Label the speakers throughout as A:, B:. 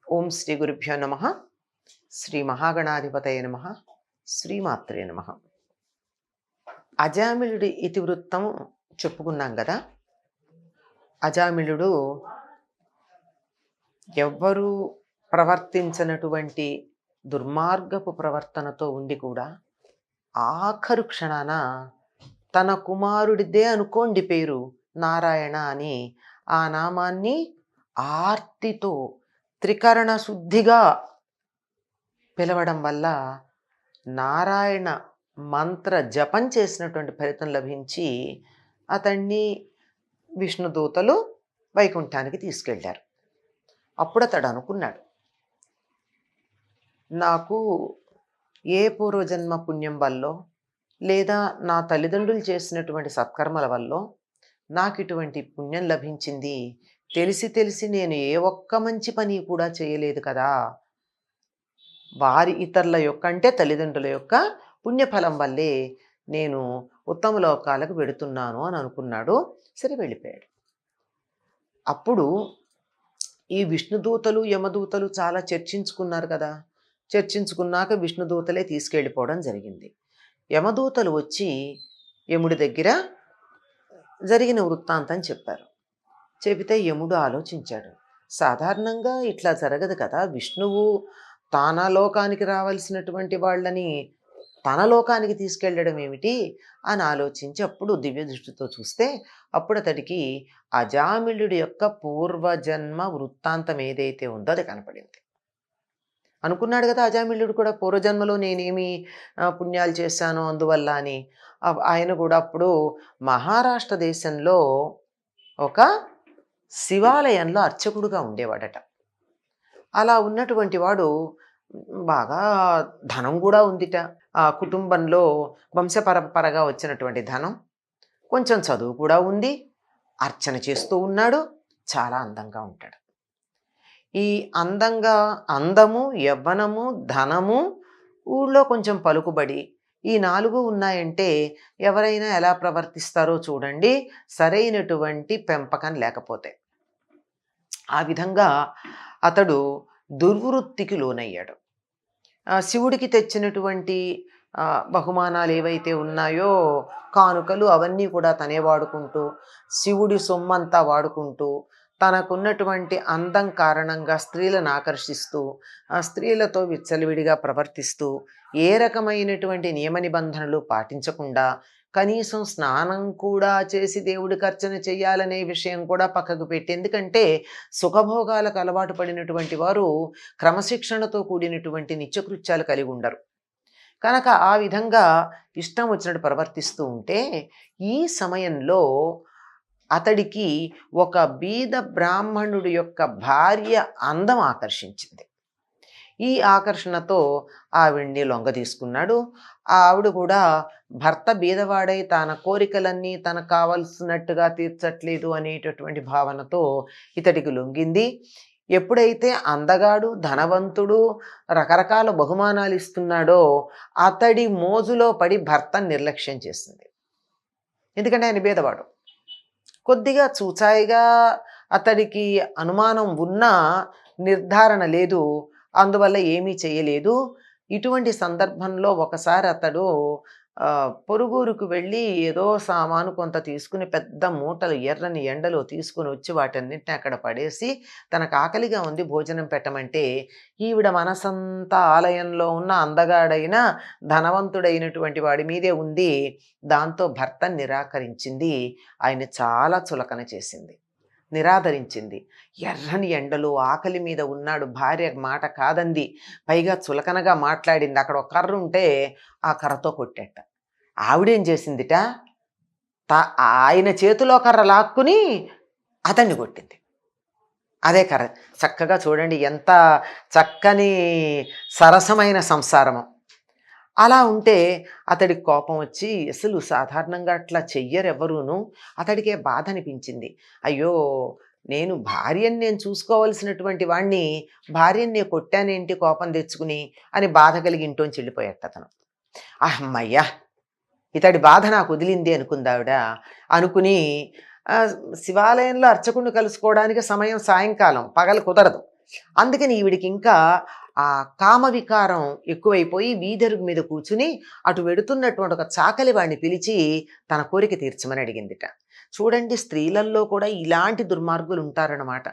A: ఓం శ్రీ గురుభ్యో నమ. శ్రీ మహాగణాధిపతయ నమ. శ్రీమాత్రే నమ. అజామిళుడి ఇతివృత్తం చెప్పుకున్నాం కదా. అజామిళుడు ఎవ్వరూ ప్రవర్తించినటువంటి దుర్మార్గపు ప్రవర్తనతో ఉండి కూడా ఆఖరు క్షణాన తన కుమారుడిదే అనుకోండి పేరు నారాయణ అని ఆ నామాన్ని ఆర్తితో త్రికరణ శుద్ధిగా పిలవడం వల్ల నారాయణ మంత్ర జపం చేసినటువంటి ఫలితం లభించి అతన్ని విష్ణుదూతలు వైకుంఠానికి తీసుకెళ్ళారు. అప్పుడు అతడు అనుకున్నాడు, నాకు ఏ పూర్వజన్మ పుణ్యం వల్లో లేదా నా తల్లిదండ్రులు చేసినటువంటి సత్కర్మల వల్లో నాకు ఇటువంటి పుణ్యం లభించింది. తెలిసి నేను ఏ ఒక్క మంచి పని కూడా చేయలేదు కదా. వారి ఇతరుల యొక్క అంటే తల్లిదండ్రుల యొక్క పుణ్యఫలం వల్లే నేను ఉత్తమ లోకాలకు వెడుతున్నాను అని అనుకున్నాడు. సరే, వెళ్ళిపోయాడు. అప్పుడు ఈ విష్ణుదూతలు యమదూతలు చాలా చర్చించుకున్నారు కదా. చర్చించుకున్నాక విష్ణుదూతలే తీసుకెళ్ళిపోవడం జరిగింది. యమదూతలు వచ్చి యముడి దగ్గర జరిగిన వృత్తాంతం చెప్పారు. చెబితే యముడు ఆలోచించాడు, సాధారణంగా ఇట్లా జరగదు కదా. విష్ణువు తన లోకానికి రావాల్సినటువంటి వాళ్ళని తన లోకానికి తీసుకెళ్ళడం ఏమిటి అని ఆలోచించి అప్పుడు దివ్య దృష్టితో చూస్తే అప్పుడు అతడికి అజామిళుడి యొక్క పూర్వజన్మ వృత్తాంతం ఏదైతే ఉందో అది కనపడింది. అనుకున్నాడు కదా అజామిళుడు కూడా, పూర్వజన్మలో నేనేమి పుణ్యాలు చేశాను అందువల్ల అని. ఆయన కూడా అప్పుడు మహారాష్ట్ర దేశంలో ఒక శివాలయంలో అర్చకుడుగా ఉండేవాడట. అలా ఉన్నటువంటి వాడు బాగా ధనం కూడా ఉందిట. ఆ కుటుంబంలో వంశపరంపరగా వచ్చినటువంటి ధనం, కొంచెం చదువు కూడా ఉంది, అర్చన చేస్తూ ఉన్నాడు, చాలా అందంగా ఉంటాడు. ఈ అందము, యవ్వనము, ధనము, ఊళ్ళో కొంచెం పలుకుబడి, ఈ 4 ఉన్నాయంటే ఎవరైనా ఎలా ప్రవర్తిస్తారో చూడండి, సరైనటువంటి పెంపకం లేకపోతే. ఆ విధంగా అతడు దుర్వృత్తికి లోనయ్యాడు. శివుడికి తెచ్చినటువంటి బహుమానాలు ఏవైతే ఉన్నాయో, కానుకలు, అవన్నీ కూడా తనే వాడుకుంటూ, శివుడి సొమ్మంతా వాడుకుంటూ, తనకున్నటువంటి అందం కారణంగా స్త్రీలను ఆకర్షిస్తూ, ఆ స్త్రీలతో విచ్చలవిడిగా ప్రవర్తిస్తూ, ఏ రకమైనటువంటి నియమ నిబంధనలు పాటించకుండా, కనీసం స్నానం కూడా చేసి దేవుడికి అర్చన చేయాలనే విషయం కూడా పక్కకు పెట్టి, ఎందుకంటే సుఖభోగాలకు అలవాటు పడినటువంటి వారు క్రమశిక్షణతో కూడినటువంటి నిత్యకృత్యాలు కలిగి ఉండరు కనుక ఆ విధంగా ఇష్టం వచ్చినట్టు ప్రవర్తిస్తూ ఉంటే, ఈ సమయంలో అతడికి ఒక బీద బ్రాహ్మణుడి యొక్క భార్య అందం ఆకర్షించింది. ఈ ఆకర్షణతో ఆవిడ్ని లొంగ తీసుకున్నాడు. ఆవిడ కూడా భర్త బీదవాడై తన కోరికలన్నీ తనకు కావలసినట్టుగా తీర్చట్లేదు అనేటటువంటి భావనతో ఇతడికి లొంగింది. ఎప్పుడైతే అందగాడు, ధనవంతుడు, రకరకాల బహుమానాలు ఇస్తున్నాడో అతడి మోజులో పడి భర్తను నిర్లక్ష్యం చేసింది. ఎందుకంటే ఆయన బీదవాడు. కొద్దిగా చూచాయిగా అతడికి అనుమానం ఉన్నా నిర్ధారణ లేదు, అందువల్ల ఏమీ చేయలేదు. ఇటువంటి సందర్భంలో ఒకసారి అతడు పొరుగురుకు వెళ్ళి ఏదో సామాను కొంత తీసుకుని పెద్ద మూటలు ఎర్రని ఎండలో తీసుకుని వచ్చి వాటన్నిటిని అక్కడ పడేసి తనకు ఆకలిగా ఉంది భోజనం పెట్టమంటే, ఈవిడ మనసంతా ఆలయంలో ఉన్న అందగాడైన ధనవంతుడైనటువంటి వాడి మీదే ఉంది. దాంతో భర్త నిరాకరించింది. ఆయన చాలా చులకన చేసింది, నిరాదరించింది. ఎర్రని ఎండలో ఆకలి మీద ఉన్నాడు, భార్య మాట కాదంది, పైగా చులకనగా మాట్లాడింది. అక్కడ ఒక కర్ర ఉంటే ఆ కర్రతో కొట్టేట. ఆవిడేం చేసిందిట, ఆయన చేతిలో కర్ర లాక్కుని అతన్ని కొట్టింది. అదే కర్ర. చక్కగా చూడండి ఎంత చక్కని సరసమైన సంసారము. అలా ఉంటే అతడికి కోపం వచ్చి, అసలు సాధారణంగా అట్లా చెయ్యరెవరూను. అతడికే బాధ అనిపించింది. అయ్యో, నేను చూసుకోవాల్సినటువంటి వాణ్ణి భార్యని నేను కొట్టానేంటి కోపం తెచ్చుకుని అని బాధ కలిగి ఇంట్లోంచి వెళ్ళిపోయాట అతను. అమ్మయ్యా, ఇతడి బాధ నాకు వదిలింది అనుకుందావిడ. అనుకుని శివాలయంలో అర్చకుడిని కలుసుకోవడానికి సమయం సాయంకాలం, పగలు కుదరదు. అందుకని ఈవిడికి ఇంకా ఆ కామ వికారం ఎక్కువైపోయి వీధరుగు మీద కూర్చుని అటు వెడుతున్నటువంటి ఒక చాకలి వాడిని పిలిచి తన కోరిక తీర్చమని అడిగిందిట. చూడండి, స్త్రీలల్లో కూడా ఇలాంటి దుర్మార్గులు ఉంటారన్నమాట.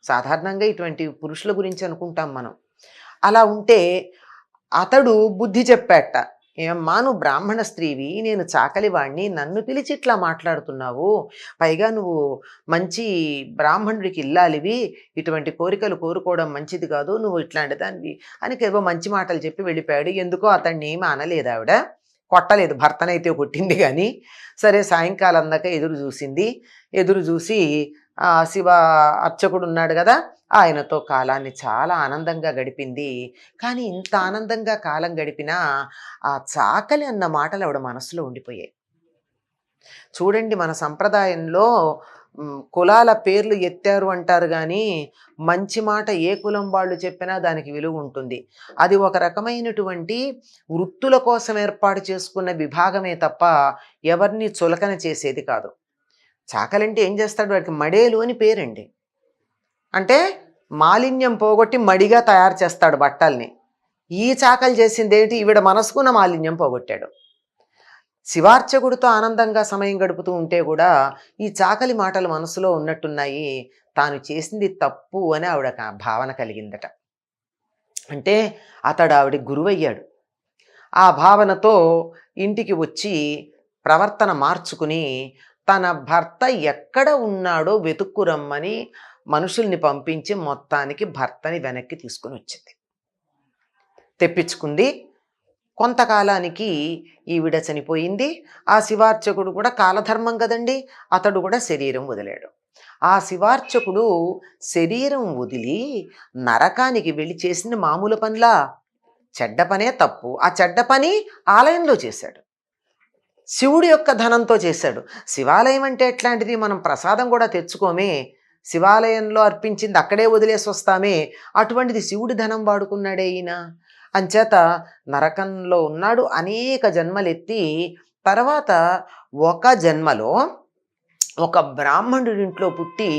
A: సాధారణంగా ఇటువంటి పురుషుల గురించి అనుకుంటాం మనం. అలా ఉంటే అతడు బుద్ధి చెప్పాట. ఏమ్మా, నువ్వు బ్రాహ్మణ స్త్రీవి, నేను చాకలివాణ్ణి, నన్ను పిలిచి ఇట్లా మాట్లాడుతున్నావు, పైగా నువ్వు మంచి బ్రాహ్మణుడికి ఇల్లాలివి, ఇటువంటి కోరికలు కోరుకోవడం మంచిది కాదు, నువ్వు ఇట్లాంటి దానివి అని ఏవో మంచి మాటలు చెప్పి వెళ్ళిపోయాడు. ఎందుకో అతన్ని ఏమీ అనలేదు ఆవిడ, కొట్టలేదు, భర్తనైతే కొట్టింది కానీ. సరే, సాయంకాలం దాకా ఎదురు చూసింది. ఎదురు చూసి శివ అర్చకుడు ఉన్నాడు కదా, ఆయనతో కాలాన్ని చాలా ఆనందంగా గడిపింది. కానీ ఇంత ఆనందంగా కాలం గడిపినా ఆ చాకలి అన్న మాటలు ఆవిడ మనసులో ఉండిపోయాయి. చూడండి, మన సంప్రదాయంలో కులాల పేర్లు ఎత్తారు అంటారు కానీ మంచి మాట ఏ కులం వాళ్ళు చెప్పినా దానికి విలువ ఉంటుంది. అది ఒక రకమైనటువంటి వృత్తుల కోసం ఏర్పాటు చేసుకున్న విభాగమే తప్ప ఎవరిని చులకన చేసేది కాదు. చాకలంటే ఏం చేస్తాడు, వాడికి మడేలు అని పేరండి. అంటే మాలిన్యం పోగొట్టి మడిగా తయారు చేస్తాడు బట్టల్ని. ఈ చాకలి చేసింది ఏంటి, ఈవిడ మనసుకున్న మాలిన్యం పోగొట్టాడు. శివార్చకుడితో ఆనందంగా సమయం గడుపుతూ ఉంటే కూడా ఈ చాకలి మాటలు మనసులో ఉన్నట్టున్నాయి, తాను చేసింది తప్పు అని ఆవిడ భావన కలిగిందట. అంటే అతడు ఆవిడ గురువయ్యాడు. ఆ భావనతో ఇంటికి వచ్చి ప్రవర్తన మార్చుకుని తన భర్త ఎక్కడ ఉన్నాడో వెతుక్కురమ్మని మనుషుల్ని పంపించి మొత్తానికి భర్తని వెనక్కి తీసుకుని వచ్చింది, తెప్పించుకుంది. కొంతకాలానికి ఈవిడ చనిపోయింది. ఆ శివార్చకుడు కూడా కాలధర్మం కదండి, అతడు కూడా శరీరం వదిలాడు. ఆ శివార్చకుడు శరీరం వదిలి నరకానికి వెళ్ళి చేసింది మామూలు పనిలా, చెడ్డ పనే తప్పు. ఆ చెడ్డ పని ఆలయంలో చేశాడు, శివుడి యొక్క ధనంతో చేశాడు. శివాలయం అంటే ఎట్లాంటిది, మనం ప్రసాదం కూడా తెచ్చుకోమే, శివాలయంలో అర్పించింది అక్కడే వదిలేసి వస్తామే, అటువంటిది శివుడి ధనం వాడుకున్నాడే ఈయన. అంచేత నరకంలో ఉన్నాడు. అనేక జన్మలెత్తి తర్వాత ఒక జన్మలో ఒక బ్రాహ్మణుడింట్లో పుట్టి,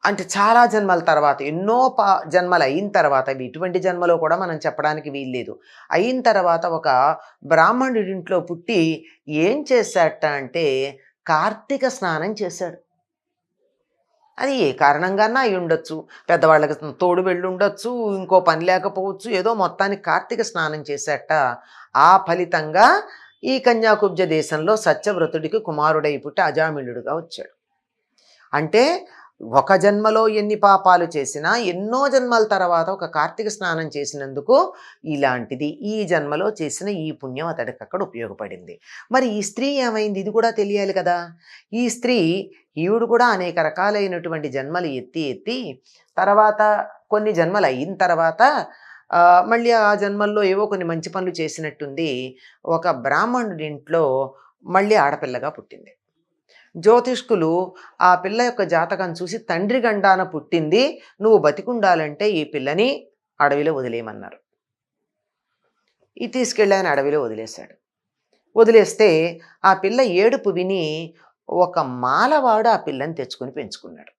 A: అంటే చాలా జన్మల తర్వాత, ఎన్నో జన్మలు అయిన తర్వాత, ఇటువంటి జన్మలో కూడా మనం చెప్పడానికి వీల్లేదు, అయిన తర్వాత ఒక బ్రాహ్మణుడింట్లో పుట్టి ఏం చేశాట అంటే కార్తీక స్నానం చేశాడు. అది ఏ కారణంగానా అయి ఉండొచ్చు, పెద్దవాళ్ళకి తోడు వెళ్ళి ఉండొచ్చు, ఇంకో పని లేకపోవచ్చు, ఏదో మొత్తానికి కార్తీక స్నానం చేశాట. ఆ ఫలితంగా ఈ కన్యాకుబ్జ దేశంలో సత్యవ్రతుడికి కుమారుడై పుట్టి అజామిళుడుగా వచ్చాడు. అంటే ఒక జన్మలో ఎన్ని పాపాలు చేసినా ఎన్నో జన్మల తర్వాత ఒక కార్తీక స్నానం చేసినందుకు ఇలాంటిది ఈ జన్మలో చేసిన ఈ పుణ్యం అతడికి అక్కడ ఉపయోగపడింది. మరి ఈ స్త్రీ ఏమైంది, ఇది కూడా తెలియాలి కదా. ఈ స్త్రీ, ఈవిడు కూడా అనేక రకాలైనటువంటి జన్మలు ఎత్తి తర్వాత కొన్ని జన్మలు అయిన తర్వాత మళ్ళీ ఆ జన్మల్లో ఏవో కొన్ని మంచి పనులు చేసినట్టుంది. ఒక బ్రాహ్మణుడి ఇంట్లో మళ్ళీ ఆడపిల్లగా పుట్టింది. జ్యోతిష్కులు ఆ పిల్ల యొక్క జాతకం చూసి తండ్రి గండాన పుట్టింది, నువ్వు బతికుండాలంటే ఈ పిల్లని అడవిలో వదిలేయమన్నారు. ఇది తీసుకెళ్ళి ఆయన అడవిలో వదిలేశాడు. వదిలేస్తే ఆ పిల్ల ఏడుపు విని ఒక మాలవాడు ఆ పిల్లని తెచ్చుకొని పెంచుకున్నాడు.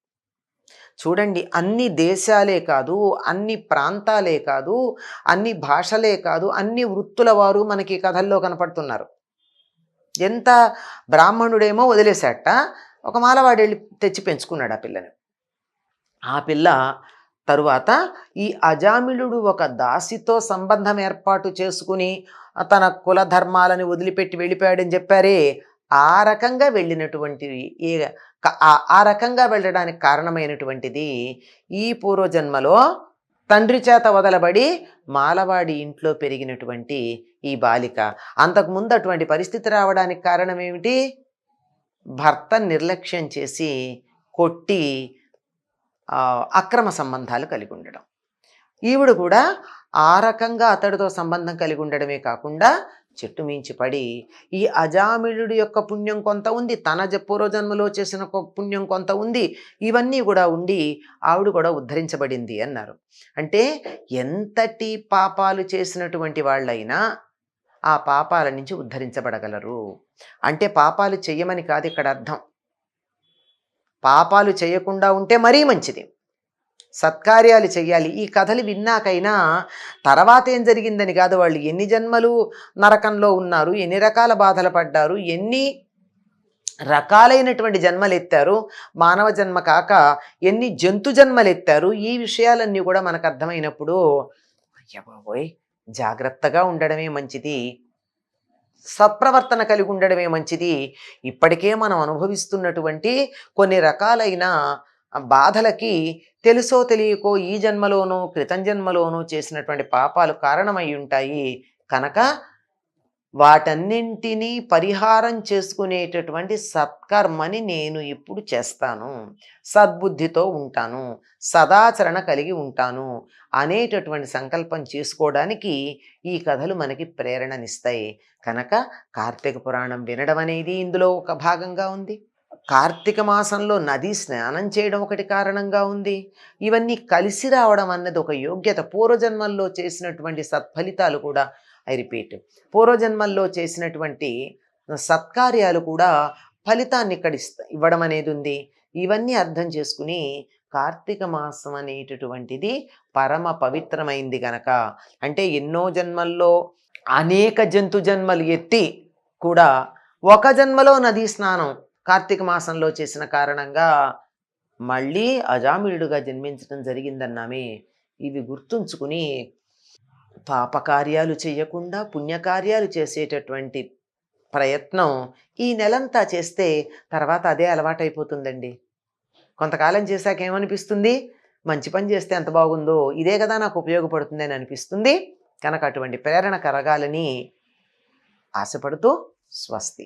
A: చూడండి, అన్ని దేశాలే కాదు, అన్ని ప్రాంతాలే కాదు, అన్ని భాషలే కాదు, అన్ని వృత్తుల వారు మనకి కథల్లో కనపడుతున్నారు. ఎంత బ్రాహ్మణుడేమో వదిలేశాట, ఒక మాలవాడు వెళ్ళి తెచ్చి పెంచుకున్నాడు ఆ పిల్లని. ఆ పిల్ల తరువాత ఈ అజామిళుడు ఒక దాసితో సంబంధం ఏర్పాటు చేసుకుని తన కుల ధర్మాలని వదిలిపెట్టి వెళ్ళిపోయాడని చెప్పారే, ఆ రకంగా వెళ్ళినటువంటివి ఆ రకంగా వెళ్ళడానికి కారణమైనటువంటిది ఈ పూర్వజన్మలో తండ్రి చేత వదలబడి మాలవాడి ఇంట్లో పెరిగినటువంటి ఈ బాలిక. అంతకుముందు అటువంటి పరిస్థితి రావడానికి కారణం ఏమిటి, భర్త నిర్లక్ష్యం చేసి కొట్టి అక్రమ సంబంధాలు కలిగి ఉండడం. ఈవిడ కూడా ఆ రకంగా అతడితో సంబంధం కలిగి ఉండడమే కాకుండా చెట్టు మించి పడి ఈ అజామిళుడి యొక్క పుణ్యం కొంత ఉంది, తన పూర్వజన్మలో చేసిన పుణ్యం కొంత ఉంది, ఇవన్నీ కూడా ఉండి ఆవిడ కూడా ఉద్ధరించబడింది అన్నారు. అంటే ఎంతటి పాపాలు చేసినటువంటి వాళ్ళైనా ఆ పాపాల నుంచి ఉద్ధరించబడగలరు. అంటే పాపాలు చెయ్యమని కాదు ఇక్కడ అర్థం, పాపాలు చేయకుండా ఉంటే మరీ మంచిది. సత్కార్యాలు చెయ్యాలి. ఈ కథలు విన్నాకైనా తర్వాత ఏం జరిగిందని కాదు, వాళ్ళు ఎన్ని జన్మలు నరకంలో ఉన్నారు, ఎన్ని రకాల బాధలు పడ్డారు, ఎన్ని రకాలైనటువంటి జన్మలెత్తారు, మానవ జన్మ కాక ఎన్ని జంతు జన్మలెత్తారు, ఈ విషయాలన్నీ కూడా మనకు అర్థమైనప్పుడు అయ్య బాబోయ్! జాగ్రత్తగా ఉండడమే మంచిది. సత్ప్రవర్తన కలిగి ఉండడమే మంచిది. ఇప్పటికే మనం అనుభవిస్తున్నటువంటి కొన్ని రకాలైన బాధలకి తెలుసో తెలియకో ఈ జన్మలోనో, క్రితం జన్మలోనో చేసినటువంటి పాపాలు కారణమై ఉంటాయి. కనుక వాటన్నింటినీ పరిహారం చేసుకునేటటువంటి సత్కర్మని నేను ఇప్పుడు చేస్తాను. సద్బుద్ధితో ఉంటాను. సదాచరణ కలిగి ఉంటాను అనేటటువంటి సంకల్పం చేసుకోవడానికి ఈ కథలు మనకి ప్రేరణనిస్తాయి. కనుక కార్తీక పురాణం వినడం అనేది ఇందులో ఒక భాగంగా ఉంది. కార్తీక మాసంలో నది స్నానం చేయడం ఒకటి కారణంగా ఉంది. ఇవన్నీ కలిసి రావడం అన్నది ఒక యోగ్యత. పూర్వజన్మల్లో చేసినటువంటి సత్ఫలితాలు కూడా, ఐ రిపీట్, పూర్వజన్మల్లో చేసినటువంటి సత్కార్యాలు కూడా ఫలితాన్ని ఇక్కడ ఇవ్వడం అనేది ఉంది. ఇవన్నీ అర్థం చేసుకుని కార్తీక మాసం అనేటటువంటిది పరమ పవిత్రమైంది గనక, అంటే ఎన్నో జన్మల్లో అనేక జంతు జన్మలు ఎత్తి కూడా ఒక జన్మలో నదీ స్నానం కార్తీక మాసంలో చేసిన కారణంగా మళ్ళీ అజామిళుడుగా జన్మించడం జరిగిందన్నామే. ఇవి గుర్తుంచుకుని పాపకార్యాలు చేయకుండా పుణ్యకార్యాలు చేసేటటువంటి ప్రయత్నం ఈ నెలంతా చేస్తే తర్వాత అదే అలవాటైపోతుందండి. కొంతకాలం చేశాక ఏమనిపిస్తుంది, మంచి పని చేస్తే ఎంత బాగుందో, ఇదే కదా నాకు ఉపయోగపడుతుంది అని అనిపిస్తుంది. కనుక అటువంటి ప్రేరణ కలగాలని ఆశపడుతూ స్వస్తి.